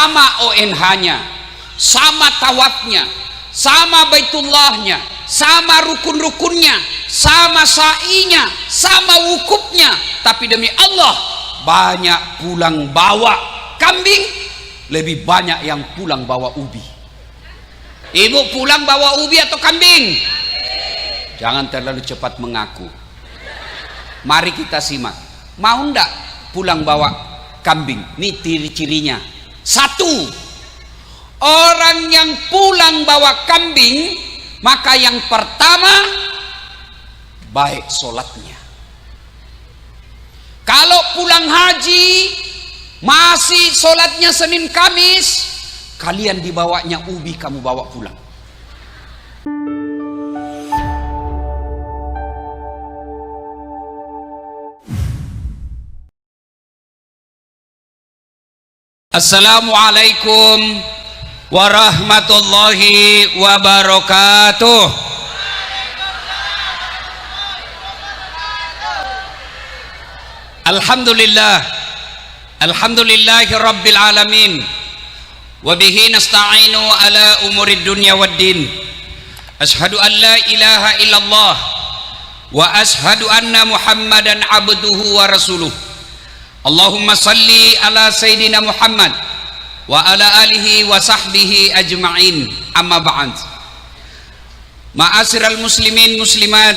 sama ONH-nya, sama tawafnya, sama Baitullahnya, sama rukun-rukunnya, sama sa'inya, sama wukufnya. Tapi demi Allah, banyak pulang bawa kambing, lebih banyak yang pulang bawa ubi. Ibu pulang bawa ubi atau kambing? Jangan terlalu cepat mengaku. Mari kita simak. Mau ndak pulang bawa kambing? Ini ciri-cirinya. Satu, orang yang pulang bawa kambing, maka yang pertama baik sholatnya. Kalau pulang haji masih sholatnya Senin Kamis, kalian dibawanya ubi, kamu bawa pulang. Assalamualaikum warahmatullahi wabarakatuh. Alhamdulillah, alhamdulillahi rabbil alamin, wa bihi nasta'inu ala umurid dunya waddin. Ashhadu an la ilaha illallah wa ashhadu anna muhammadan abduhu wa rasuluh. Allahumma salli ala Sayyidina Muhammad wa ala alihi wa sahbihi ajma'in. Amma ba'd. Ma'asyiral muslimin muslimat,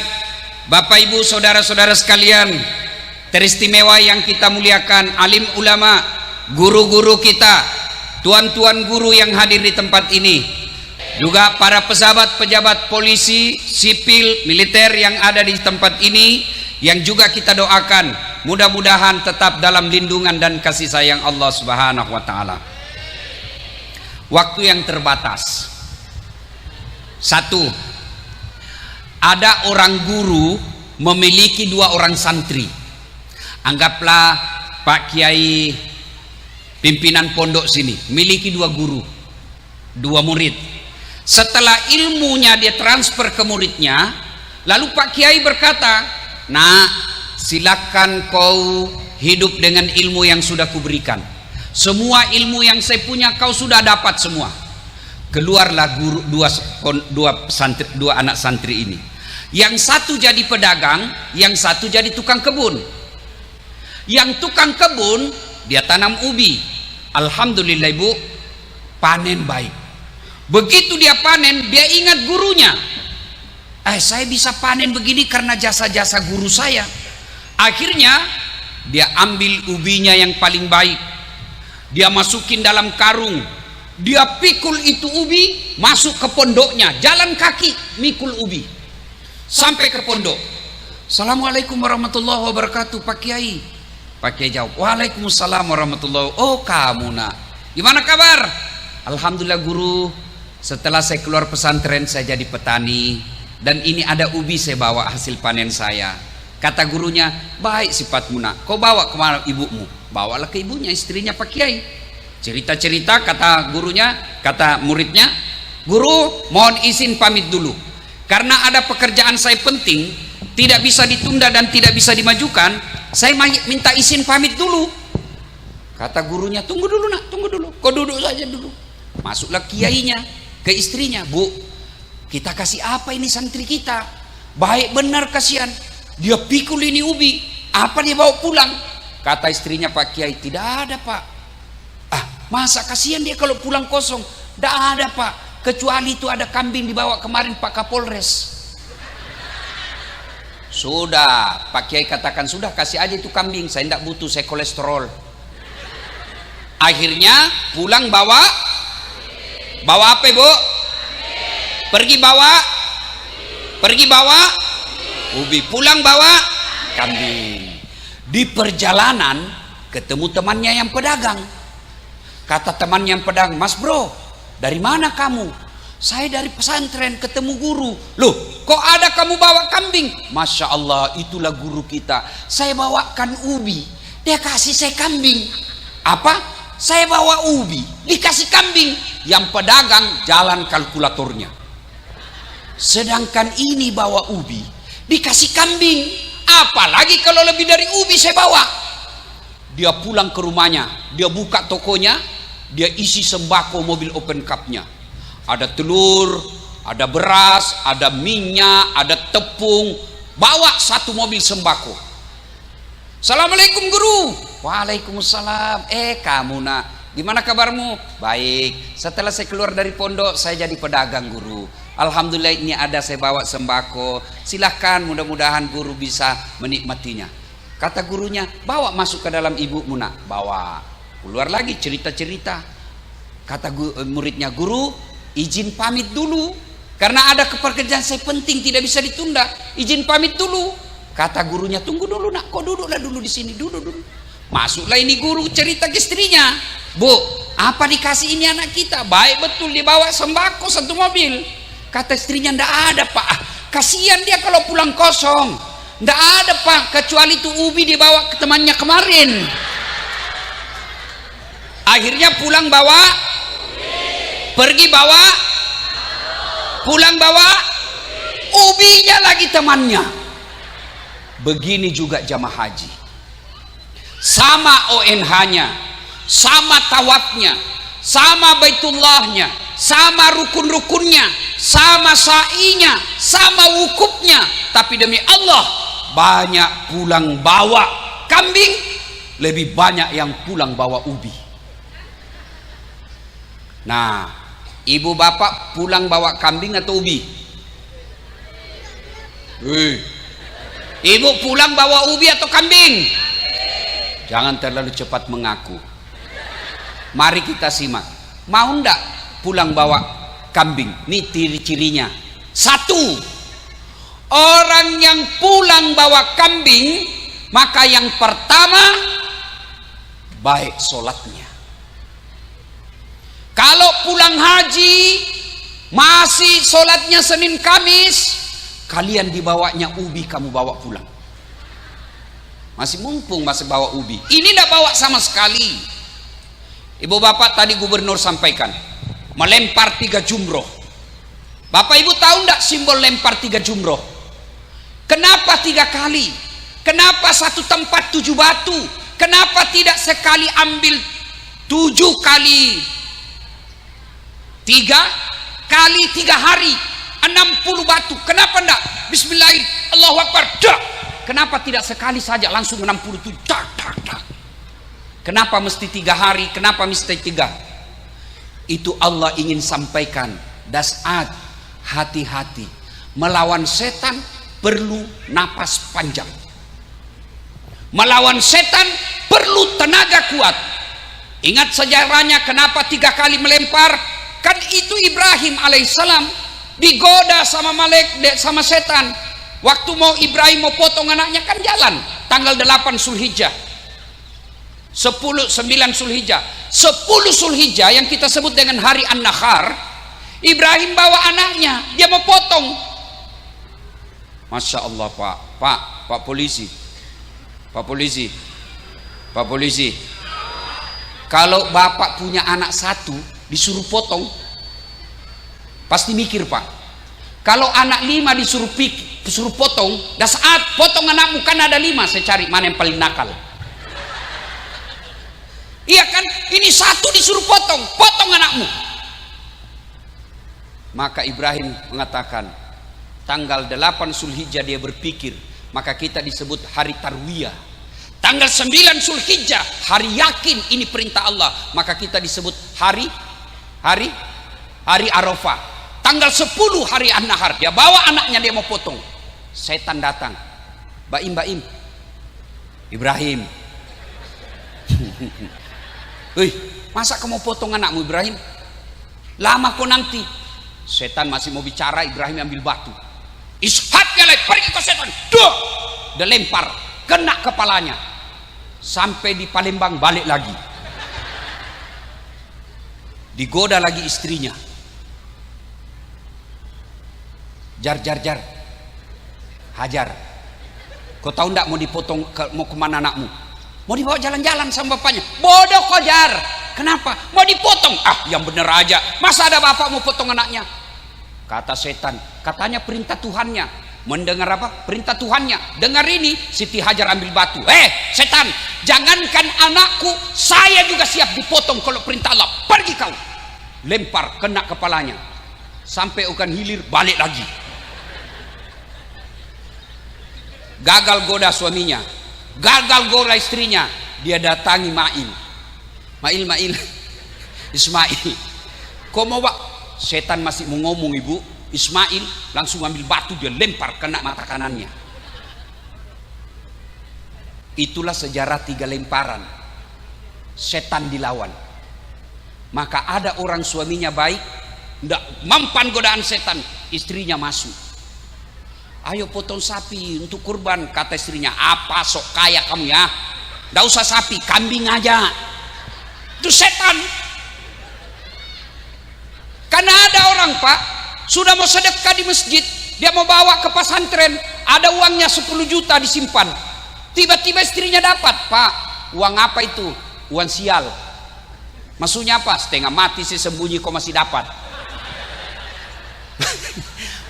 Bapak Ibu saudara-saudara sekalian teristimewa yang kita muliakan, alim ulama, guru-guru kita, tuan-tuan guru yang hadir di tempat ini, juga para pejabat-pejabat polisi, sipil, militer yang ada di tempat ini, yang juga kita doakan mudah-mudahan tetap dalam lindungan dan kasih sayang Allah Subhanahu wa taala. Waktu yang terbatas. Satu, ada orang guru memiliki 2 orang santri. Anggaplah Pak Kiai pimpinan pondok sini memiliki 2 guru, 2 murid. Setelah ilmunya dia transfer ke muridnya, lalu Pak Kiai berkata, "Nah, silakan kau hidup dengan ilmu yang sudah kuberikan. Semua ilmu yang saya punya kau sudah dapat semua." Keluarlah guru dua anak santri ini. Yang satu jadi pedagang, yang satu jadi tukang kebun. Yang tukang kebun dia tanam ubi. Alhamdulillah Ibu, panen baik. Begitu dia panen, dia ingat gurunya. Saya bisa panen begini karena jasa-jasa guru saya. Akhirnya dia ambil ubinya yang paling baik, dia masukin dalam karung, dia pikul itu ubi, masuk ke pondoknya, jalan kaki mikul ubi sampai ke pondok. Assalamualaikum warahmatullahi wabarakatuh Pak Kiai. Pak Kiai jawab, waalaikumsalam warahmatullahi wabarakatuh. Oh kamu nak, gimana kabar? Alhamdulillah guru, setelah saya keluar pesantren saya jadi petani, dan ini ada ubi saya bawa hasil panen saya. Kata gurunya, baik sifatmu nak, kau bawa kemana ibumu? Bawalah ke ibunya, istrinya Pak Kiai. Cerita-cerita, kata gurunya, kata muridnya, "Guru, mohon izin pamit dulu, karena ada pekerjaan saya penting, tidak bisa ditunda dan tidak bisa dimajukan. Saya minta izin pamit dulu." Kata gurunya, "Tunggu dulu nak, tunggu dulu, kau duduk saja dulu." Masuklah kiainya ke istrinya, "Bu, kita kasih apa ini santri kita? Baik benar kasihan, dia pikul ini ubi, apa dia bawa pulang?" Kata istrinya Pak Kiai, "Tidak ada Pak." Masa kasihan dia kalau pulang kosong? Tidak ada Pak, kecuali itu ada kambing dibawa kemarin Pak Kapolres. Sudah, Pak Kiai katakan, sudah kasih aja itu kambing, saya tidak butuh, saya kolesterol. Akhirnya pulang bawa apa Ibu? Pergi bawa ubi, pulang bawa kambing. Di perjalanan ketemu temannya yang pedagang. Kata temannya yang pedagang, "Mas bro, dari mana kamu?" "Saya dari pesantren, ketemu guru." "Loh, kok ada kamu bawa kambing?" "Masya Allah, itulah guru kita. Saya bawakan ubi, dia kasih saya kambing." "Apa? Saya bawa ubi, dikasih kambing." Yang pedagang jalan kalkulatornya. Sedangkan ini bawa ubi, dikasih kambing, apalagi kalau lebih dari ubi saya bawa. Dia pulang ke rumahnya, dia buka tokonya, dia isi sembako mobil open cupnya. Ada telur, ada beras, ada minyak, ada tepung. Bawa satu mobil sembako. Assalamualaikum guru. Waalaikumsalam. Kamu nak, gimana kabarmu? Baik. Setelah saya keluar dari pondok, saya jadi pedagang guru. Alhamdulillah ini ada saya bawa sembako. Silahkan, mudah-mudahan guru bisa menikmatinya. Kata gurunya, bawa masuk ke dalam ibumu nak. Bawa. Keluar lagi cerita-cerita. Kata muridnya, guru izin pamit dulu. Karena ada pekerjaan saya penting tidak bisa ditunda. Izin pamit dulu. Kata gurunya, tunggu dulu nak. Kok duduklah dulu di sini, duduk dulu. Masuklah ini guru cerita ke istrinya. Bu, apa dikasih ini anak kita? Baik betul, dibawa sembako satu mobil. Kata istrinya, ndak ada pak. Kasihan dia kalau pulang kosong. Ndak ada pak, kecuali itu ubi dibawa ke temannya kemarin. Akhirnya pulang bawa, pergi bawa, pulang bawa, ubinya lagi temannya. Begini juga jamaah haji. Sama ONH-nya, sama tawafnya, sama baitullahnya, sama rukun-rukunnya, sama sa'inya, sama wukufnya. Tapi demi Allah, banyak pulang bawa kambing, lebih banyak yang pulang bawa ubi. Nah, ibu bapak pulang bawa kambing atau ubi? Ibu pulang bawa ubi atau kambing? Jangan terlalu cepat mengaku. Mari kita simak. Mau ndak pulang bawa kambing? Ini ciri-cirinya. Satu, orang yang pulang bawa kambing, maka yang pertama baik sholatnya. Kalau pulang haji masih sholatnya Senin Kamis, kalian dibawanya ubi, kamu bawa pulang. Masih mumpung masih bawa ubi. Ini tidak bawa sama sekali. Ibu bapak tadi gubernur sampaikan melempar 3 jumroh. Bapak ibu tahu tidak simbol lempar 3 jumroh? Kenapa 3 kali? Kenapa satu tempat 7 batu? Kenapa tidak sekali ambil 7 kali 3 kali 3 hari 60 batu? Kenapa enggak bismillahirrahmanirrahim Allahu Akbar dak? Kenapa tidak sekali saja langsung 67 dak dak dak? Kenapa mesti 3 hari? Kenapa mesti 3? Itu Allah ingin sampaikan, das'at, hati-hati. Melawan setan perlu napas panjang. Melawan setan perlu tenaga kuat. Ingat sejarahnya kenapa 3 kali melempar? Kan itu Ibrahim alaihissalam digoda sama setan. Waktu mau Ibrahim mau potong anaknya kan jalan tanggal 8 Zulhijjah. 9 Zulhijjah. 10 Zulhijjah yang kita sebut dengan hari An-Nakhar, Ibrahim bawa anaknya, dia mau potong. Masya Allah Pak polisi. Pak polisi. Kalau bapak punya anak 1 disuruh potong, pasti mikir Pak. Kalau anak 5 disuruh potong, dah saat potong anakmu kan ada 5, saya cari mana yang paling nakal. Iya kan, ini 1 disuruh potong anakmu. Maka Ibrahim mengatakan, tanggal 8 Zulhijjah dia berpikir, maka kita disebut hari Tarwiyah. Tanggal 9 Zulhijjah, hari yakin ini perintah Allah, maka kita disebut hari Arafah. Tanggal 10 hari An-Nahar, dia bawa anaknya, dia mau potong. Setan datang. Baim Ibrahim. Wih, masa kamu potong anakmu Ibrahim? Lama kok nanti. Setan masih mau bicara, Ibrahim ambil batu. Ishatnya lagi, pergi ke setan. Duh, dia lempar, kena kepalanya. Sampai di Palembang balik lagi. Digoda lagi istrinya. Jar. Hajar. Kau tahu enggak mau dipotong mau kemana anakmu? Mau dibawa jalan-jalan sama bapaknya. Bodoh kau Jar. Kenapa? Mau dipotong. Yang bener aja. Masa ada bapak mau potong anaknya? Kata setan, katanya perintah Tuhannya. mendengar apa? Perintah Tuhannya. Dengar ini, Siti Hajar ambil batu. Setan, jangankan anakku, saya juga siap dipotong kalau perintah Allah. Pergi kau. Lempar, kena kepalanya. Sampai ukan hilir, balik lagi. Gagal goda suaminya, gagal goda istrinya. Dia datangi Mail. Ismail, kau mau pak? Setan masih mau ngomong ibu. Ismail langsung ambil batu, dia lempar kena mata kanannya. Itulah sejarah 3 lemparan. Setan dilawan. Maka ada orang suaminya baik, tidak mempan godaan setan, istrinya masuk. Ayo potong sapi untuk kurban, kata istrinya. Apa sok kaya kamu ya? Tidak usah sapi, kambing aja. Itu setan. Karena ada orang pak, sudah mau sedekah di masjid, dia mau bawa ke pesantren, ada uangnya 10 juta disimpan. Tiba-tiba istrinya dapat, pak, uang apa itu? Uang sial. Maksudnya apa? Setengah mati sih sembunyi kok masih dapat.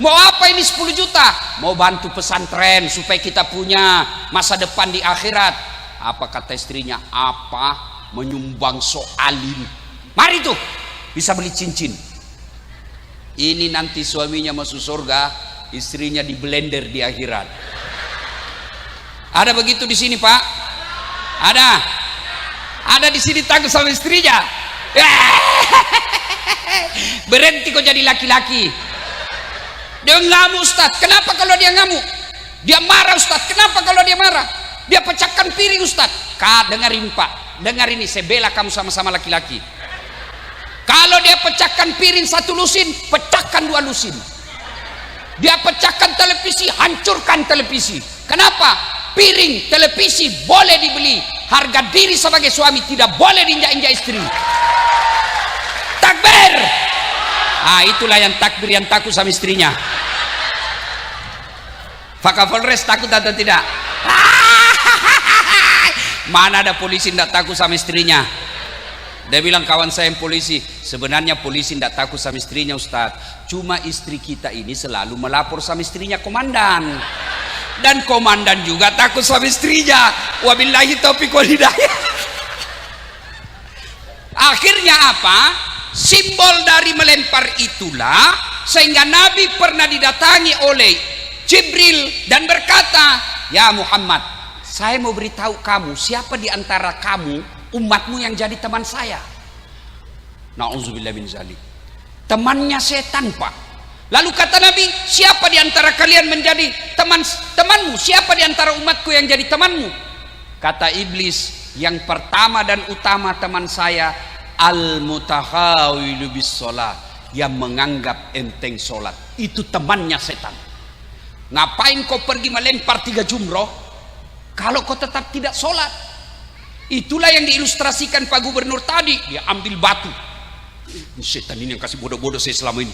Mau apa ini 10 juta? Mau bantu pesantren supaya kita punya masa depan di akhirat. Apa kata istrinya? Apa? Menyumbang soalin. Mari tuh, bisa beli cincin. Ini nanti suaminya masuk surga, istrinya di blender di akhirat. Ada begitu di sini pak? Ada di sini takut sama istrinya. Berhenti kok jadi laki-laki. Dia ngamuk Ustaz. Kenapa kalau dia ngamuk? Dia marah Ustaz. Kenapa kalau dia marah? Dia pecahkan piring Ustaz. Dengarin pak, dengar ini, saya bela kamu sama-sama laki-laki. Kalau dia pecahkan piring 1 lusin, pecahkan 2 lusin. Dia pecahkan televisi, hancurkan televisi. Kenapa? Piring, televisi boleh dibeli, harga diri sebagai suami tidak boleh diinjak-injak istri. Takbir. Itulah yang takbir, yang takut sama istrinya. Pak Kapolres takut atau tidak? Mana ada polisi tidak takut sama istrinya? Dia bilang, kawan saya yang polisi, sebenarnya polisi tidak takut sama istrinya Ustadz, cuma istri kita ini selalu melapor sama istrinya komandan, dan komandan juga takut sama istrinya. Wabillahi taufiq wal hidayah. Akhirnya apa? Simbol dari melempar itulah sehingga Nabi pernah didatangi oleh Jibril dan berkata, ya Muhammad, saya mau beritahu kamu, siapa di antara kamu umatmu yang jadi teman saya? Na'udzubillah min zalik. Temannya setan pak. Lalu kata Nabi, siapa di antara kalian menjadi temanmu? Siapa di antara umatku yang jadi temanmu? Kata iblis, yang pertama dan utama teman saya, al-mutahawilu bis sholat, yang menganggap enteng sholat. Itu temannya setan. Ngapain kau pergi melempar 3 jumroh kalau kau tetap tidak sholat? Itulah yang diilustrasikan Pak Gubernur tadi. Dia ambil batu. Setan ini yang kasih bodoh-bodoh saya selama ini.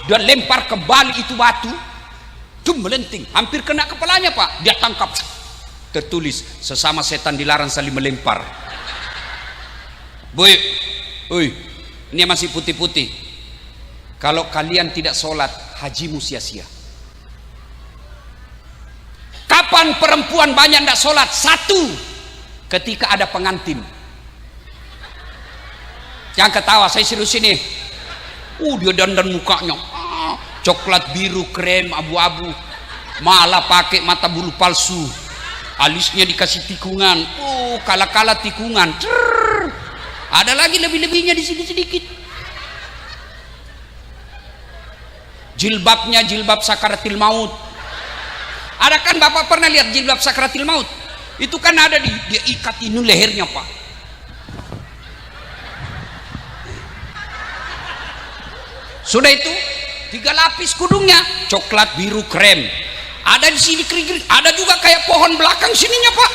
Dia lempar kembali itu batu. Itu melenting, hampir kena kepalanya pak. Dia tangkap. Tertulis, sesama setan dilarang saling melempar. Boy, ini masih putih-putih. Kalau kalian tidak sholat, hajimu sia-sia. Kapan perempuan banyak tidak sholat? 1, ketika ada pengantin. Jangan ketawa, saya serius ini. Dia dandan mukanya coklat biru, krem, abu-abu, malah pakai mata bulu palsu, alisnya dikasih tikungan. Kala-kala tikungan. Ada lagi lebih-lebihnya di sini sedikit. Jilbabnya jilbab sakaratil maut. Ada kan bapak pernah lihat jilbab sakaratil maut? Itu kan ada dia ikat ini lehernya pak. Sudah itu 3 lapis kudungnya, coklat biru krem. Ada di sini kering-kering, ada juga kayak pohon belakang sininya pak.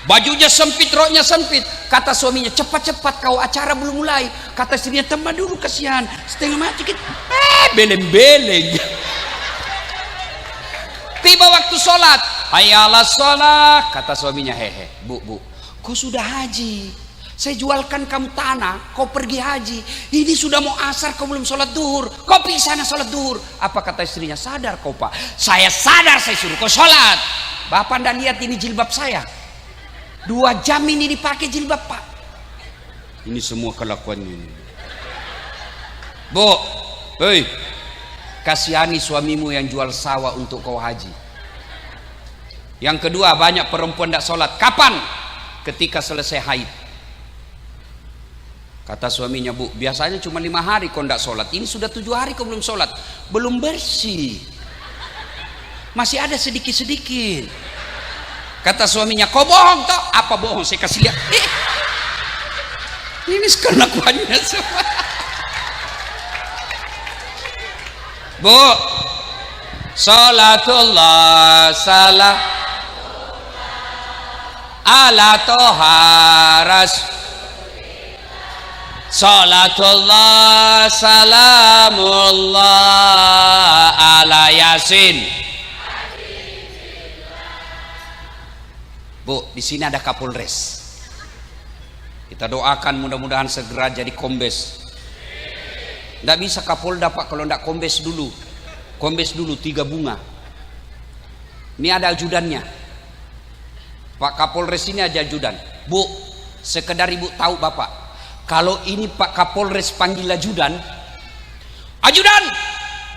Bajunya sempit, roknya sempit. Kata suaminya, cepat-cepat kau, acara belum mulai. Kata istrinya, tambah dulu kasihan, setengah mati kita. Beleng-beleng. Tiba waktu sholat, hayyalah sholat. Kata suaminya, hehe, bu, kau sudah haji, Saya jualkan kamu tanah, kau pergi haji. Ini sudah mau asar, kau belum sholat duhur. Kau pergi sana sholat duhur. Apa kata istrinya? Sadar kau pak? Saya sadar, saya suruh kau sholat. Bapak ndak lihat ini jilbab saya? 2 jam ini dipakai jilbab pak. Ini semua kelakuannya ini. Bu, hei, kasihani suamimu yang jual sawah untuk kau haji. Yang kedua, banyak perempuan ndak sholat. Kapan? Ketika selesai haid. Kata suaminya, bu, biasanya cuma 5 hari kau tidak sholat. Ini sudah 7 hari kau belum sholat. Belum bersih. Masih ada sedikit-sedikit. Kata suaminya, kau bohong toh? Apa bohong? Saya kasih lihat. Ini kelakuannya semua. Bu, salatullah salam ala toha rasul. Salatullah salamullah ala Yasin. Bu, di sini ada Kapolres. Kita doakan mudah-mudahan segera jadi kombes. Tidak bisa Kapolda pak kalau tidak kombes dulu. Kombes dulu 3 bunga. Ini ada ajudannya. Pak Kapolres ini aja ajudan. Bu, sekedar ibu tahu bapak. Kalau ini Pak Kapolres panggil ajudan, ajudan,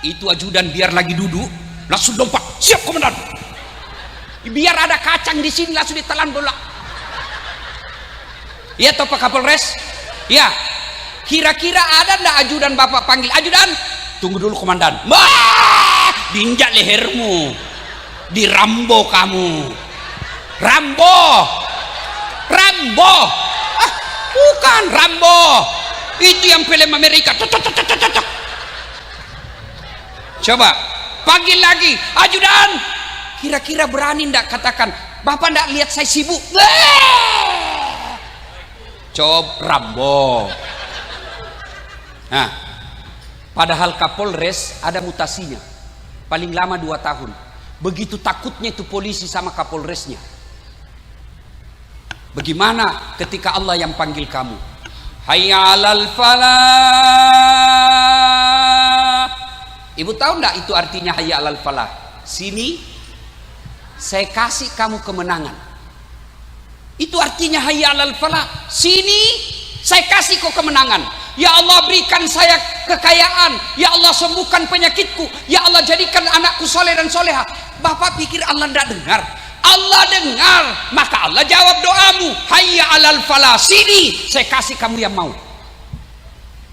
itu ajudan biar lagi duduk, langsung dompak, siap komandan. Biar ada kacang di sini langsung ditelan bola. Iya toh Pak Kapolres? Ya. Kira-kira ada ndak ajudan bapak panggil ajudan? Tunggu dulu komandan. Wah, diinjak lehermu, dirambo kamu, Rambo, Rambo. Bukan Rambo, itu yang film Amerika. Coba panggil lagi, ajudan. Kira-kira berani ndak katakan, bapak ndak lihat saya sibuk? Coba Rambo. Nah, padahal Kapolres ada mutasinya, paling lama 2 tahun. Begitu takutnya itu polisi sama Kapolresnya. Bagaimana ketika Allah yang panggil kamu? Hayya 'alal falah. Ibu tahu enggak itu artinya hayya 'alal falah? Sini saya kasih kamu kemenangan. Itu artinya hayya 'alal falah. Sini saya kasih kau kemenangan. Ya Allah berikan saya kekayaan. Ya Allah sembuhkan penyakitku. Ya Allah jadikan anakku soleh dan soleha. Bapak pikir Allah enggak dengar? Allah dengar, maka Allah jawab doamu. Hayya 'alal falah, sini saya kasih kamu yang mau.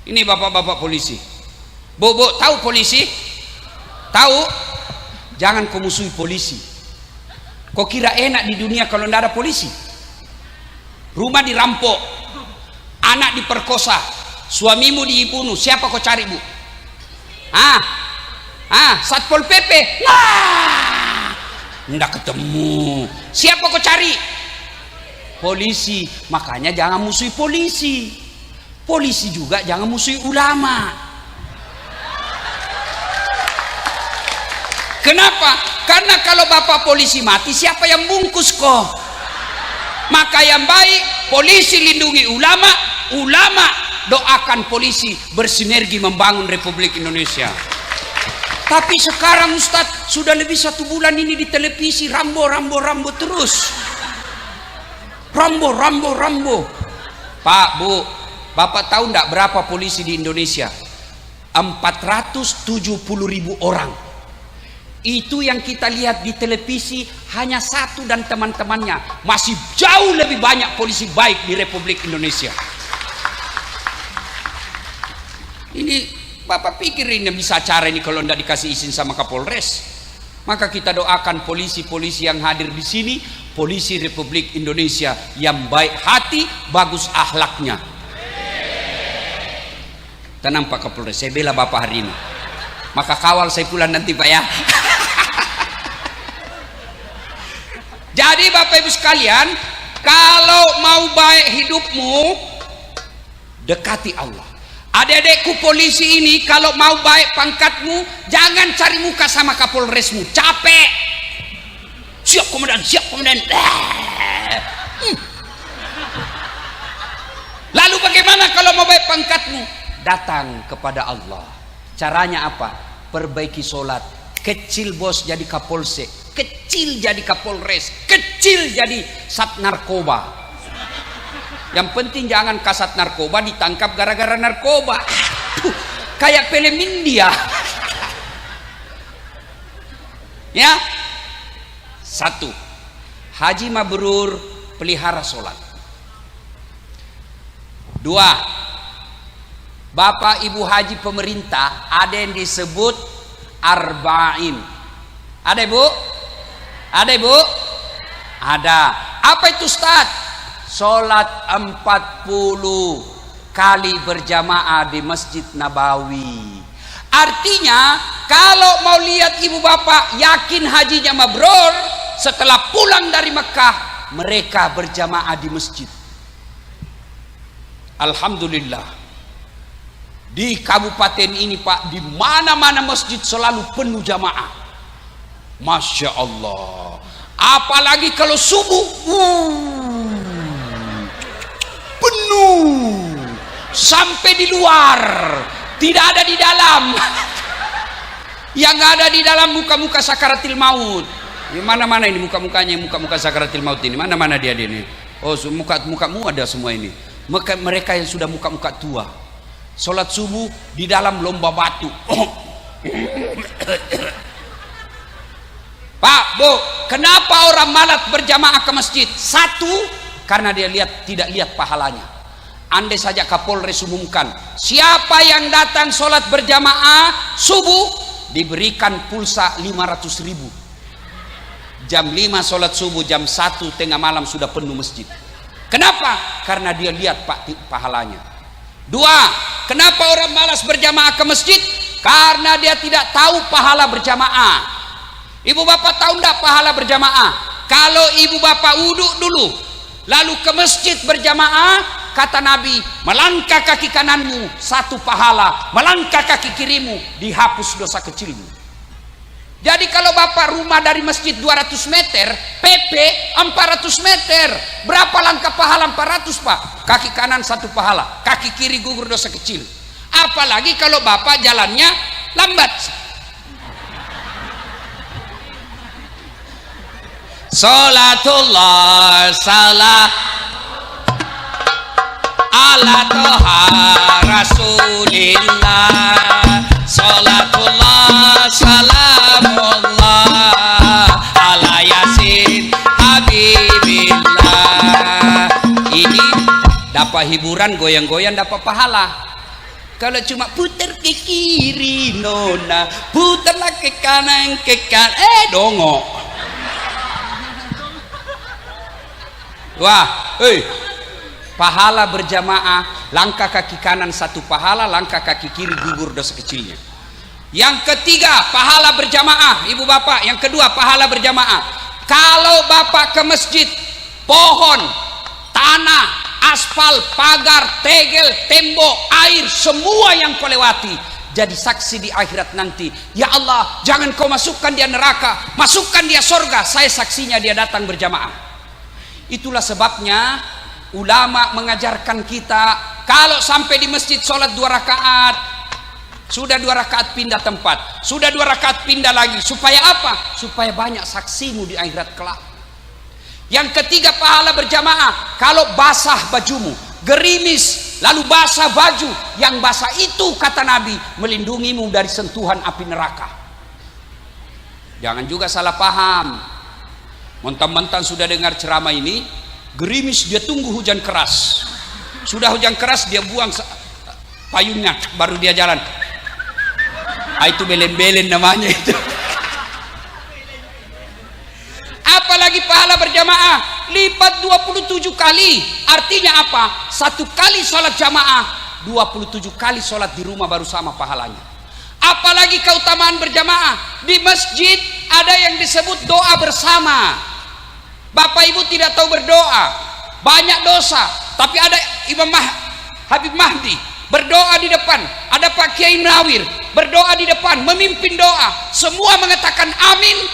Ini bapak-bapak polisi. Bu, tahu polisi? Tahu? Jangan kau musuhi polisi. Kau kira enak di dunia kalau tidak ada polisi? Rumah dirampok, anak diperkosa, suamimu dibunuh, siapa kau cari bu? Satpol PP. Nah, nggak ketemu. Siapa kau cari? Polisi. Makanya jangan musuhi polisi. Polisi juga jangan musuhi ulama. Kenapa? Karena kalau bapak polisi mati, siapa yang bungkus kok? Maka yang baik, polisi lindungi ulama, ulama doakan polisi bersinergi membangun Republik Indonesia. Tapi sekarang Ustadz sudah lebih 1 bulan ini di televisi Rambo terus. Rambo. Pak, Bu, Bapak tahu enggak berapa polisi di Indonesia? 470.000 orang. Itu yang kita lihat di televisi hanya 1 dan teman-temannya. Masih jauh lebih banyak polisi baik di Republik Indonesia. Ini Bapak pikir ini bisa cara ini kalau tidak dikasih izin sama Kapolres? Maka kita doakan polisi-polisi yang hadir di sini, polisi Republik Indonesia yang baik hati, bagus akhlaknya. Tenang Pak Kapolres, saya bela Bapak hari ini. Maka kawal saya pulang nanti Pak ya. Jadi Bapak Ibu sekalian, kalau mau baik hidupmu, dekati Allah. Adik-adikku polisi ini, kalau mau baik pangkatmu, jangan cari muka sama Kapolresmu, capek. Siap komandan, siap komandan. Lalu bagaimana kalau mau baik pangkatmu? Datang kepada Allah. Caranya apa? Perbaiki solat. Kecil bos jadi kapolsek, kecil jadi kapolres, kecil jadi sat narkoba. Yang penting jangan kasat narkoba ditangkap gara-gara narkoba. Kayak film India. Ya. 1. Haji mabrur, pelihara solat. 2. Bapak ibu haji pemerintah ada yang disebut arba'in. Ada ibu? Ada ibu? Ada. Apa itu Ustaz? Solat 40 kali berjamaah di Masjid Nabawi. Artinya kalau mau lihat ibu bapak yakin hajinya mabrur, setelah pulang dari Mekah mereka berjamaah di masjid. Alhamdulillah, di kabupaten ini Pak, di mana-mana masjid selalu penuh jamaah. Masya Allah. Apalagi kalau subuh, penuh sampai di luar, tidak ada di dalam. Yang ada di dalam muka-muka sakaratil maut. Di mana-mana ini muka-mukanya, muka-muka sakaratil maut ini. Mana-mana dia ini? Oh, muka-mukamu ada semua ini. Mereka yang sudah muka-muka tua. Sholat subuh di dalam lomba batu. Pak, Bu, kenapa orang malas berjamaah ke masjid? 1, karena dia tidak lihat pahalanya. Andai saja Kapolres umumkan, siapa yang datang sholat berjamaah subuh diberikan pulsa 500.000. Jam 5 sholat subuh, jam 1 tengah malam sudah penuh masjid. Kenapa? Karena dia lihat Pak pahalanya. 2, kenapa orang malas berjamaah ke masjid? Karena dia tidak tahu pahala berjamaah. Ibu bapak tahu enggak pahala berjamaah? Kalau ibu bapak wudhu dulu lalu ke masjid berjamaah, kata Nabi, melangkah kaki kananmu 1 pahala, melangkah kaki kirimu dihapus dosa kecilmu. Jadi kalau bapak rumah dari masjid 200 meter, PP 400 meter, berapa langkah pahala? 400 Pak. Kaki kanan 1 pahala, kaki kiri gugur dosa kecil. Apalagi kalau bapak jalannya lambat. Salatullah salam ala toha rasulillah. Salatullah salamullah ala yasin habibillah. Ini dapat hiburan, goyang-goyang dapat pahala. Kalau cuma putar ke kiri nona, putarlah ke kanan dongok. Wah, pahala berjamaah, langkah kaki kanan 1 pahala, langkah kaki kiri gugur dosa kecilnya. Yang ketiga, pahala berjamaah, ibu bapak. Yang kedua, pahala berjamaah. Kalau bapak ke masjid, pohon, tanah, aspal, pagar, tegel, tembok, air, semua yang kau lewati jadi saksi di akhirat nanti. Ya Allah, jangan kau masukkan dia neraka, masukkan dia surga. Saya saksinya dia datang berjamaah. Itulah sebabnya ulama mengajarkan kita kalau sampai di masjid sholat 2 rakaat, sudah 2 rakaat pindah tempat, sudah 2 rakaat pindah lagi. Supaya apa? Supaya banyak saksimu di akhirat kelak. Yang ketiga, pahala berjamaah. Kalau basah bajumu, gerimis, lalu basah baju, yang basah itu kata Nabi melindungimu dari sentuhan api neraka. Jangan juga salah paham. Mentang-mentang sudah dengar ceramah ini, gerimis dia tunggu hujan keras. Sudah hujan keras dia buang payungnya, baru dia jalan. Itu belen-belen namanya itu. Apalagi pahala berjamaah lipat 27 kali. Artinya apa? 1 kali sholat jamaah, 27 kali sholat di rumah baru sama pahalanya. Apalagi keutamaan berjamaah di masjid, ada yang disebut doa bersama. Bapak ibu tidak tahu berdoa, banyak dosa. Tapi ada Imam Habib Mahdi berdoa di depan, ada Pak Kiai Nawir berdoa di depan, memimpin doa. Semua mengatakan amin.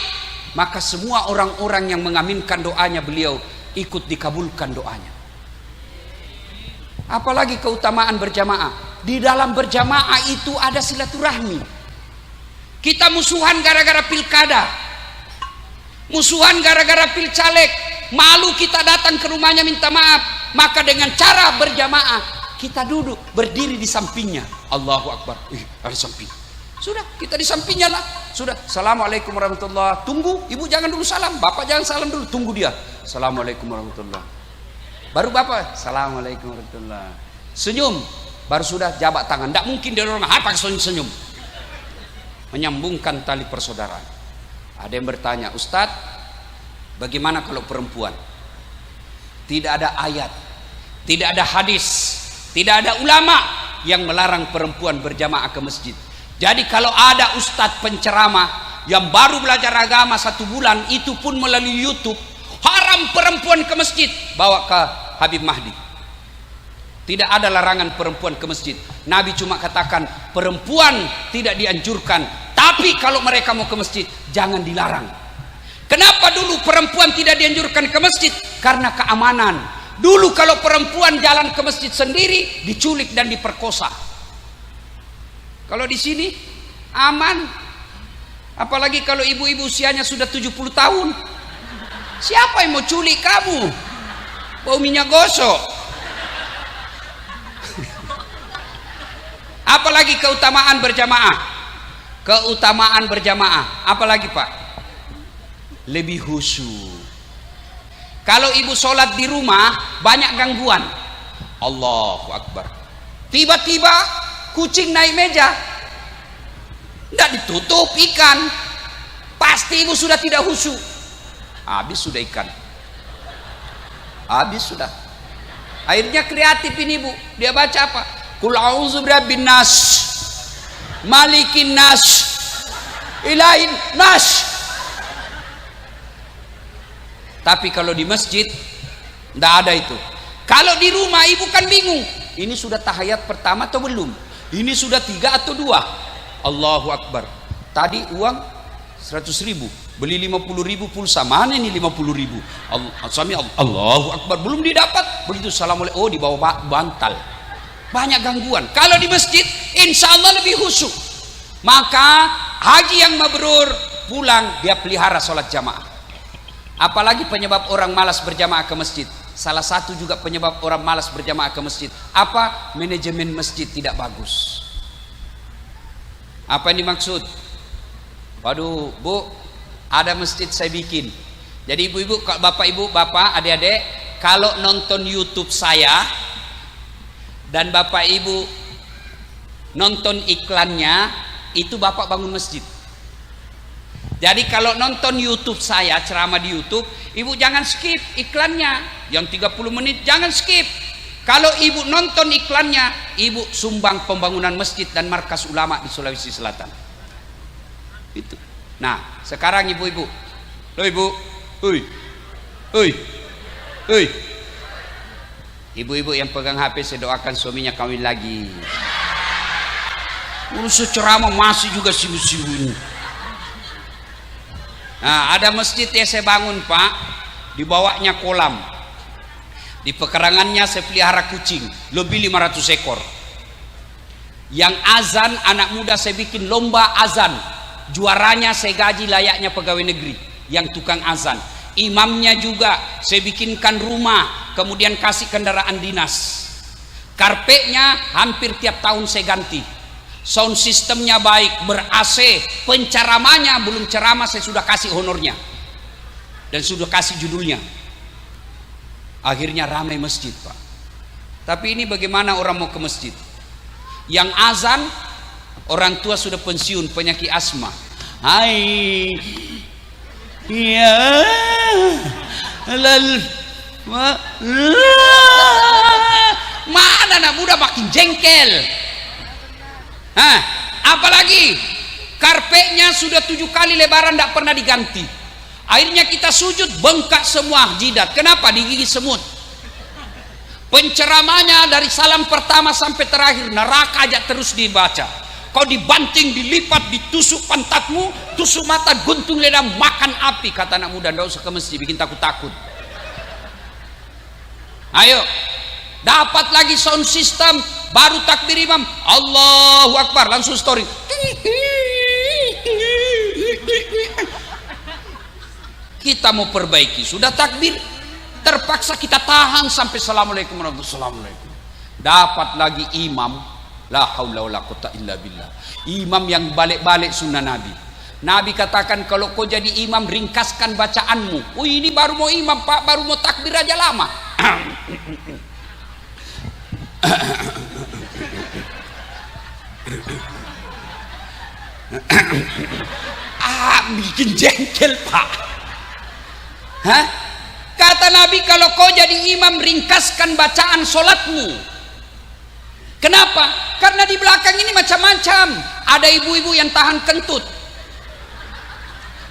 Maka semua orang-orang yang mengaminkan doanya beliau ikut dikabulkan doanya. Apalagi keutamaan berjamaah. Di dalam berjamaah itu ada silaturahmi. Kita musuhan gara-gara pilkada, musuhan gara-gara pilcaleg, malu kita datang ke rumahnya minta maaf. Maka dengan cara berjamaah, kita duduk berdiri di sampingnya. Allahu Akbar. Ada samping. Sudah, kita di sampingnya lah. Sudah, assalamualaikum warahmatullahi. Tunggu, ibu jangan dulu salam, bapak jangan salam dulu, tunggu dia. Assalamualaikum warahmatullahi. Baru bapak, assalamualaikum warahmatullahi. Senyum, baru sudah jabat tangan. Tidak mungkin dia orang apa senyum. Menyambungkan tali persaudaraan. Ada yang bertanya, Ustadz, bagaimana kalau perempuan? Tidak ada ayat, tidak ada hadis, tidak ada ulama yang melarang perempuan berjamaah ke masjid. Jadi kalau ada ustadz penceramah yang baru belajar agama 1 bulan, itu pun melalui YouTube, haram perempuan ke masjid, bawa ke Habib Mahdi. Tidak ada larangan perempuan ke masjid. Nabi cuma katakan perempuan tidak dianjurkan, tapi kalau mereka mau ke masjid jangan dilarang. Kenapa dulu perempuan tidak dianjurkan ke masjid? Karena keamanan. Dulu kalau perempuan jalan ke masjid sendiri diculik dan diperkosa. Kalau di sini aman. Apalagi kalau ibu-ibu usianya sudah 70 tahun. Siapa yang mau culik kamu? Bau minyak gosok. Apalagi keutamaan berjamaah. Keutamaan berjamaah. Apalagi Pak? Lebih khusyuk. Kalau ibu sholat di rumah banyak gangguan. Allahu Akbar. Tiba-tiba kucing naik meja, tidak ditutup ikan, pasti ibu sudah tidak khusyuk. Habis sudah ikan, habis sudah. Akhirnya kreatif ini ibu, dia baca apa? Qul a'udzu birabbin nas, malikin nas, ilahin nas. Tapi kalau di masjid tidak ada itu. Kalau di rumah ibu kan bingung, ini sudah tahiyat pertama atau belum? Ini sudah 3 atau 2? Allahu Akbar. Tadi uang 100.000, beli 50.000 pulsa, mana ini 50.000? Allahu Akbar, belum didapat. Begitu assalamualaikum, oh di bawah bantal. Banyak gangguan. Kalau di masjid insya Allah lebih khusyuk. Maka haji yang mabrur pulang dia pelihara sholat jamaah. Apalagi penyebab orang malas berjamaah ke masjid. Salah satu juga penyebab orang malas berjamaah ke masjid. Apa? Manajemen masjid tidak bagus. Apa yang dimaksud? Waduh, Bu, ada masjid saya bikin. Jadi ibu-ibu, bapak ibu, bapak, adik-adik, kalau nonton YouTube saya dan bapak ibu nonton iklannya, itu bapak bangun masjid. Jadi kalau nonton YouTube saya, ceramah di YouTube, ibu jangan skip iklannya. Yang 30 menit jangan skip. Kalau ibu nonton iklannya, ibu sumbang pembangunan masjid dan markas ulama di Sulawesi Selatan. Itu. Nah, sekarang ibu-ibu. Loh ibu. Hoi. Ibu-ibu yang pegang HP, saya doakan suaminya kawin lagi. Urus ceramah masih juga sibuk-sibuk. Nah, ada masjid yang saya bangun Pak, di bawahnya kolam, di pekarangannya saya pelihara kucing lebih 500 ekor. Yang azan anak muda saya bikin lomba azan, juaranya saya gaji layaknya pegawai negeri yang tukang azan. Imamnya juga saya bikinkan rumah, kemudian kasih kendaraan dinas. Karpetnya hampir tiap tahun saya ganti. Sound sistemnya baik, ber-AC, penceramahnya belum ceramah saya sudah kasih honornya dan sudah kasih judulnya. Akhirnya ramai masjid Pak. Tapi ini bagaimana orang mau ke masjid? Yang azan orang tua sudah pensiun, penyakit asma. Hai, ya, mana anak muda makin jengkel. Apalagi karpetnya sudah 7 kali lebaran tidak pernah diganti. Akhirnya kita sujud bengkak semua jidat. Kenapa? Digigit semut. Penceramahnya dari salam pertama sampai terakhir neraka aja terus dibaca. Kau dibanting, dilipat, ditusuk pantatmu, tusuk mata, guntung lidah, makan api. Kata anak muda, nggak usah ke masjid, bikin takut-takut. Ayo, Dapat lagi sound system, baru takbir imam, Allahu Akbar, langsung story. Kita mau perbaiki, sudah takbir, terpaksa kita tahan sampai Assalamualaikum warahmatullahi wabarakatuh. Dapat lagi imam, la haula wala quwwata illa billah, imam yang balik-balik sunnah Nabi. Nabi katakan, kalau kau jadi imam, ringkaskan bacaanmu. Oh, ini baru mau imam pak, baru mau takbir aja lama. Bikin jengkel pak. Hah? Kata Nabi, kalau kau jadi imam, ringkaskan bacaan solatmu. Kenapa? Karena di belakang ini macam-macam. Ada ibu-ibu yang tahan kentut,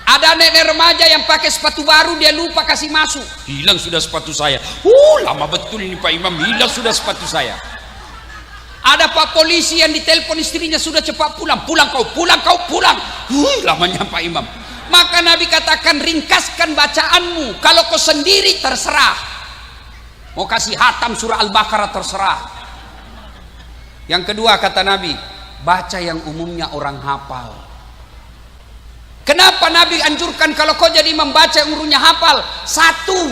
ada nenek remaja yang pakai sepatu baru, dia lupa kasih masuk, hilang sudah sepatu saya. Lama betul ini Pak Imam, hilang sudah sepatu saya. Ada Pak polisi yang ditelepon istrinya, sudah cepat pulang, pulang kau, pulang kau, pulang. Lamanya Pak Imam. Maka Nabi katakan, ringkaskan bacaanmu. Kalau kau sendiri terserah, mau kasih hatam surah Al-Baqarah terserah. Yang kedua kata Nabi, baca yang umumnya orang hafal. Kenapa Nabi anjurkan kalau kau jadi membaca yang umumnya hafal? Satu,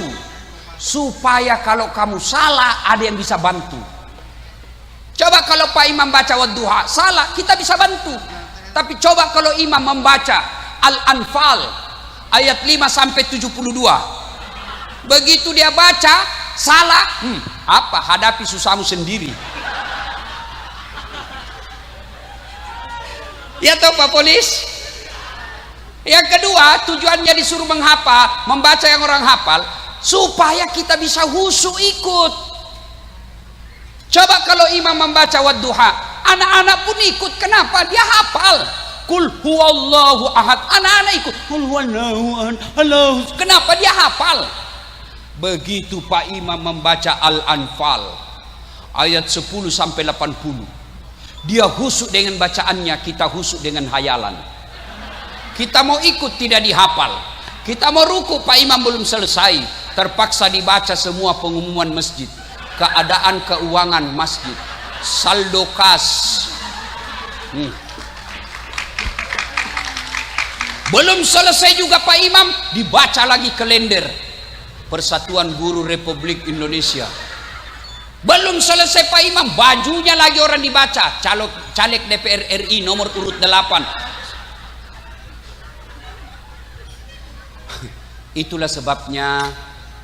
supaya kalau kamu salah ada yang bisa bantu. Coba kalau Pak Imam baca wadduha salah, kita bisa bantu. Tapi coba kalau imam membaca Al-Anfal ayat 5 sampai 72, begitu dia baca salah, apa, hadapi susahmu sendiri. Ya toh Pak Polis. Yang kedua, tujuannya disuruh menghafal, membaca yang orang hafal, supaya kita bisa khusyuk ikut. Coba kalau imam membaca wadduha, anak-anak pun ikut. Kenapa? Dia hafal. Qul huwallahu ahad, anak-anak ikut. Qul huwallahu ahad, Allah. Kenapa? Dia hafal. Begitu Pak Imam membaca Al-Anfal ayat 10 sampai 80, dia khusyuk dengan bacaannya, kita khusyuk dengan hayalan. Kita mau ikut tidak dihafal. Kita mau ruku, Pak Imam belum selesai, terpaksa dibaca semua pengumuman masjid, keadaan keuangan masjid, saldo kas. Belum selesai juga Pak Imam, dibaca lagi kalender Persatuan Guru Republik Indonesia. Belum selesai Pak Imam, bajunya lagi orang dibaca, caleg DPR RI nomor urut 8. Itulah sebabnya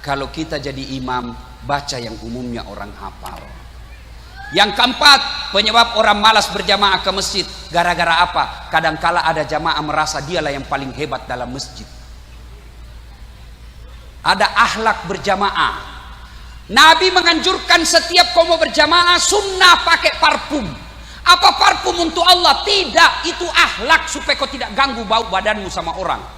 kalau kita jadi imam, baca yang umumnya orang hafal. Yang keempat, penyebab orang malas berjamaah ke masjid, gara-gara apa? Kadangkala ada jamaah merasa dialah yang paling hebat dalam masjid. Ada akhlak berjamaah. Nabi menganjurkan setiap kau mau berjamaah, sunnah pakai parfum. Apa parfum untuk Allah? Tidak, itu akhlak supaya kau tidak ganggu bau badanmu sama orang.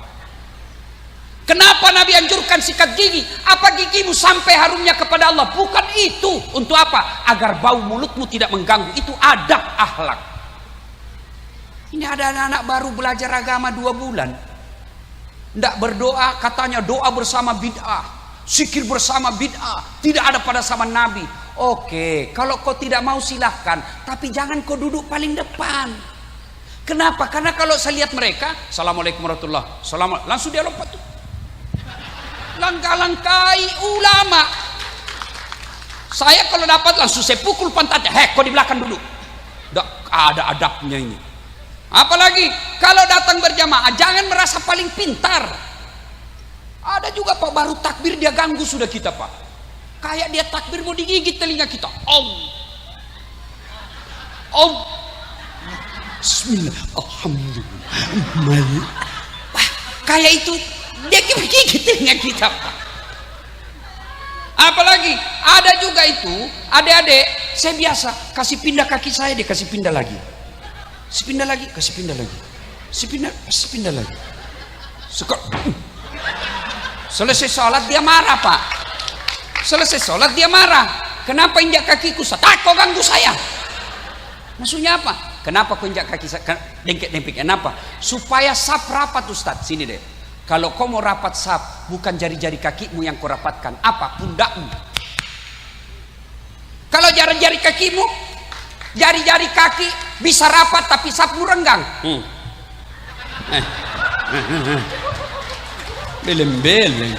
Kenapa Nabi anjurkan sikat gigi? Apa gigimu sampai harumnya kepada Allah? Bukan itu. Untuk apa? Agar bau mulutmu tidak mengganggu. Itu adab akhlak. Ini ada anak-anak baru belajar agama 2 bulan, tidak berdoa, katanya doa bersama bid'ah, zikir bersama bid'ah, tidak ada pada zaman Nabi. Oke, kalau kau tidak mau silahkan, tapi jangan kau duduk paling depan. Kenapa? Karena kalau saya lihat mereka, Assalamualaikum warahmatullahi wabarakatuh, langsung dia lompat tuh, langkah-langkai ulama. Saya kalau dapat langsung saya pukul pantatnya, kau di belakang dulu. Tidak ada adabnya ini. Apalagi kalau datang berjamaah, jangan merasa paling pintar. Ada juga Pak, baru takbir dia ganggu sudah kita Pak. Kayak dia takbir mau digigit telinga kita. Bismillah, alhamdulillah. Kayak itu dia gigit telinga kita Pak. Apalagi ada juga itu adik-adik, saya biasa kasih pindah kaki saya, dia kasih pindah lagi, kasih pindah lagi, kasih pindah lagi, kasih pindah lagi. Selesai sholat dia marah Pak. Selesai sholat dia marah. Kenapa injak kakiku? Kau ganggu saya. Maksudnya apa? Kenapa kau injak kaki saya? Dengkek-dengkek. Kenapa? Supaya saf rapat Ustaz. Sini deh. Kalau kau mau rapat saf, bukan jari-jari kakimu yang kau rapatkan. Apa? Pundakmu. Kalau jari-jari kakimu, jari-jari kaki bisa rapat tapi sapu renggang. Beleng-beleng.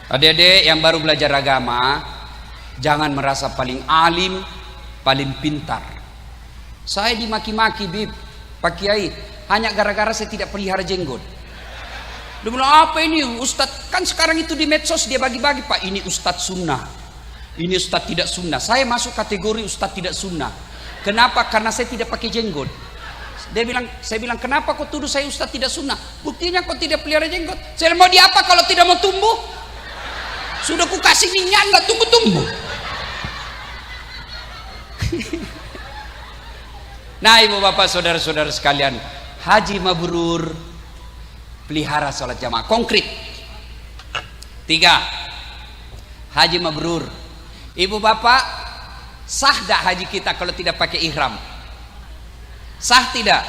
Adik-adik yang baru belajar agama, jangan merasa paling alim, paling pintar. Saya dimaki-maki, Bib, Pak Kiai, hanya gara-gara saya tidak pelihara jenggot. Dia bilang, apa ini Ustadz? Kan sekarang itu di medsos dia bagi-bagi, Pak, ini Ustadz sunnah, ini Ustadz tidak sunnah. Saya masuk kategori Ustadz tidak sunnah. Kenapa? Karena saya tidak pakai jenggot. Saya bilang, kenapa kau tuduh saya Ustadz tidak sunnah? Buktinya kau tidak pelihara jenggot. Saya mau diapa kalau tidak mau tumbuh? Sudah ku kasih minyak nggak tumbuh-tumbuh. Nah, ibu bapak saudara-saudara sekalian, haji mabrur, pelihara sholat jamaah konkret. 3, haji mabrur. Ibu bapak, sah tak haji kita kalau tidak pakai ihram? Sah tidak?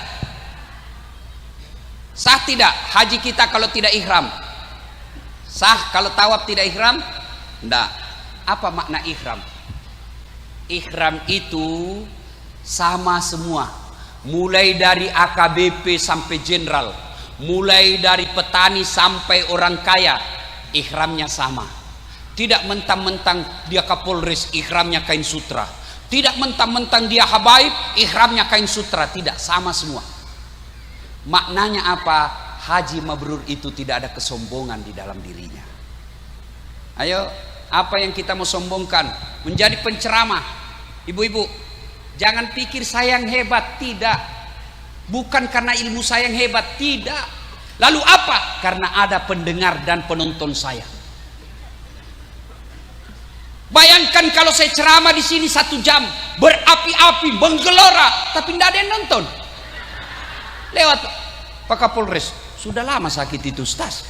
Sah tidak haji kita kalau tidak ihram? Sah kalau tawaf tidak ihram? Tidak. Apa makna ihram? Ihram itu sama semua, mulai dari AKBP sampai jenderal, mulai dari petani sampai orang kaya, ihramnya sama. Tidak mentang-mentang dia Kapolres, ihramnya kain sutra. Tidak mentang-mentang dia habaib, ihramnya kain sutra. Tidak, sama semua. Maknanya apa? Haji mabrur itu tidak ada kesombongan di dalam dirinya. Ayo, apa yang kita mau sombongkan? Menjadi penceramah. Ibu-ibu, jangan pikir saya yang hebat. Tidak. Bukan karena ilmu saya yang hebat. Tidak. Lalu apa? Karena ada pendengar dan penonton saya. Bayangkan kalau saya ceramah di sini 1 jam, berapi-api, menggelora, tapi tidak ada yang nonton. Lewat Pak Kapolres, sudah lama sakit itu Ustaz.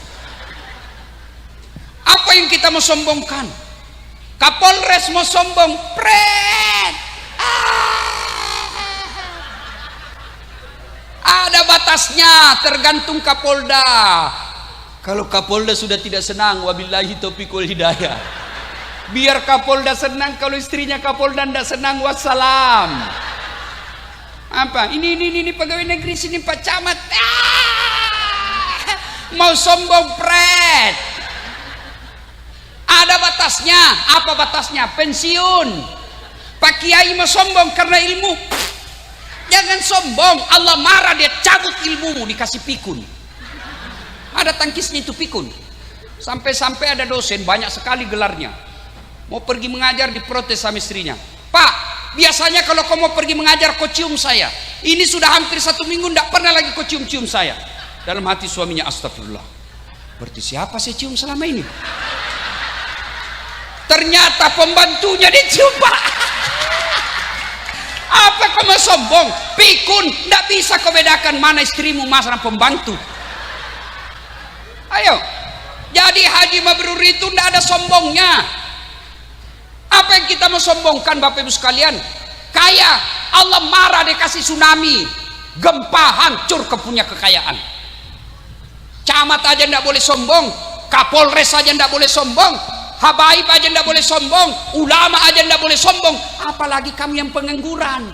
Apa yang kita mau sombongkan? Kapolres mau sombong, pret. Ada batasnya, tergantung Kapolda. Kalau Kapolda sudah tidak senang, wabillahi taufiq wal hidayah. Biar Kapolda senang, kalau istrinya Kapolda tidak senang, wassalam. Apa? Ini pegawai negeri sini Pak Camat. Mau sombong, pret. Ada batasnya. Apa batasnya? Pensiun. Pak Kiai mau sombong karena ilmu. Jangan sombong. Allah marah, dia cabut ilmumu, dikasih pikun. Ada tangkisnya itu pikun. Sampai-sampai ada dosen banyak sekali gelarnya, mau pergi mengajar, diprotes sama istrinya. Pak, biasanya kalau kau mau pergi mengajar kau cium saya. Ini sudah hampir 1 minggu tidak pernah lagi kau cium-cium saya. Dalam hati suaminya, astagfirullah, berarti siapa saya cium selama ini? Ternyata pembantunya dicium, Pak. Apa kau mau sombong? Pikun. Tidak bisa kau bedakan mana istrimu, mana pembantu. Ayo. Jadi haji mabrur itu tidak ada sombongnya. Apa yang kita mau sombongkan, Bapak Ibu sekalian? Kaya, Allah marah, dia kasih tsunami, gempa, hancur kepunya kekayaan. Camat aja tidak boleh sombong, Kapolres aja tidak boleh sombong, habaib aja tidak boleh sombong, ulama aja tidak boleh sombong, apalagi kami yang pengangguran.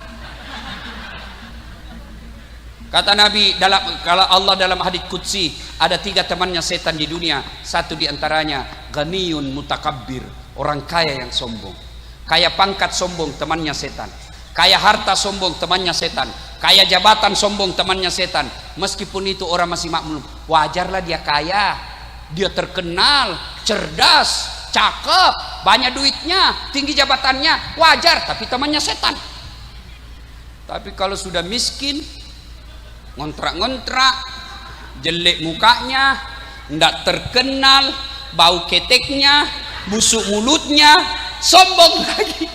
Kata Nabi, kalau Allah dalam hadits qudsi, ada 3 temannya setan di dunia. 1 diantaranya ghaniyun mutakabbir, orang kaya yang sombong. Kaya pangkat sombong, temannya setan. Kaya harta sombong, temannya setan. Kaya jabatan sombong, temannya setan. Meskipun itu orang masih makmur, wajarlah dia kaya, dia terkenal, cerdas, cakep, banyak duitnya, tinggi jabatannya, wajar, tapi temannya setan. Tapi kalau sudah miskin, ngontrak-ngontrak, jelek mukanya, ndak terkenal, bau keteknya, busuk mulutnya, sombong lagi.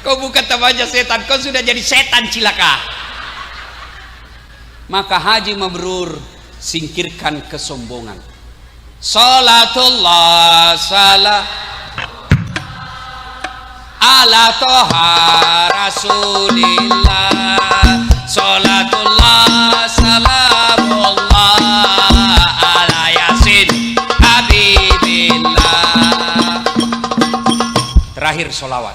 Kau bukan temannya setan, kau sudah jadi setan cilaka. Maka haji mabrur, singkirkan kesombongan. Salatullah salam ala toha rasulillah. Salatullah salamullah ala yasin habibillah. bersolawat.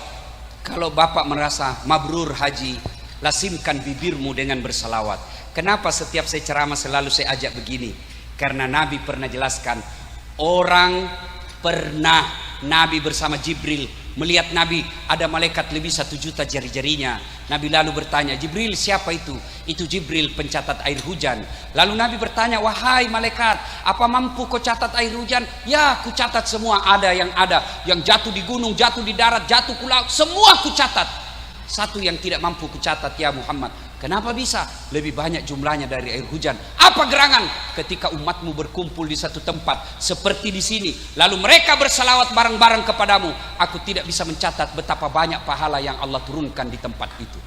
Kalau Bapak merasa mabrur haji, lasimkan bibirmu dengan bersalawat. Kenapa setiap saya ceramah selalu saya ajak begini? Karena Nabi pernah jelaskan, Nabi bersama Jibril melihat Nabi ada malaikat lebih 1 juta jari-jarinya. Nabi lalu bertanya, Jibril siapa itu? Itu Jibril pencatat air hujan. Lalu Nabi bertanya, wahai malaikat, apa mampu kau catat air hujan? Ya, ku catat semua, ada yang jatuh di gunung, jatuh di darat, jatuh ke laut, semua ku catat. Satu yang tidak mampu ku catat ya Muhammad. Kenapa bisa? Lebih banyak jumlahnya dari air hujan. Apa gerangan? Ketika umatmu berkumpul di satu tempat seperti di sini, lalu mereka bersalawat bareng-bareng kepadamu, aku tidak bisa mencatat betapa banyak pahala yang Allah turunkan di tempat itu.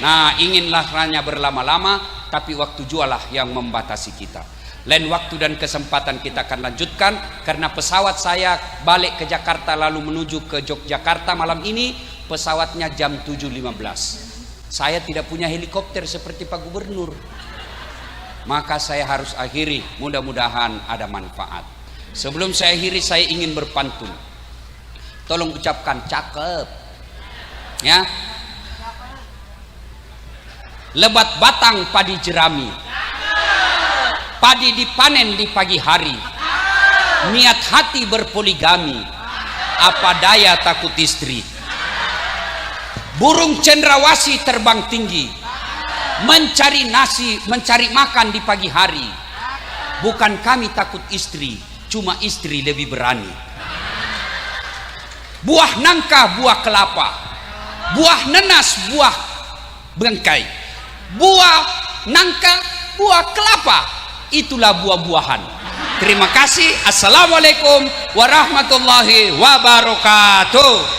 Nah, inginlah hanya berlama-lama, tapi waktu jualah yang membatasi kita. Lain waktu dan kesempatan kita akan lanjutkan, karena pesawat saya balik ke Jakarta lalu menuju ke Yogyakarta malam ini, pesawatnya jam 7.15. Saya tidak punya helikopter seperti Pak Gubernur, maka saya harus akhiri. Mudah-mudahan ada manfaat. Sebelum saya akhiri, saya ingin berpantun. Tolong ucapkan cakep ya. Lebat batang padi jerami, padi dipanen di pagi hari, niat hati berpoligami, apa daya takut istri. Burung cendrawasih terbang tinggi, mencari nasi, mencari makan di pagi hari. Bukan kami takut istri, cuma istri lebih berani. Buah nangka, buah kelapa, buah nenas, buah bengkai, buah nangka, buah kelapa, itulah buah-buahan. Terima kasih. Assalamualaikum warahmatullahi wabarakatuh.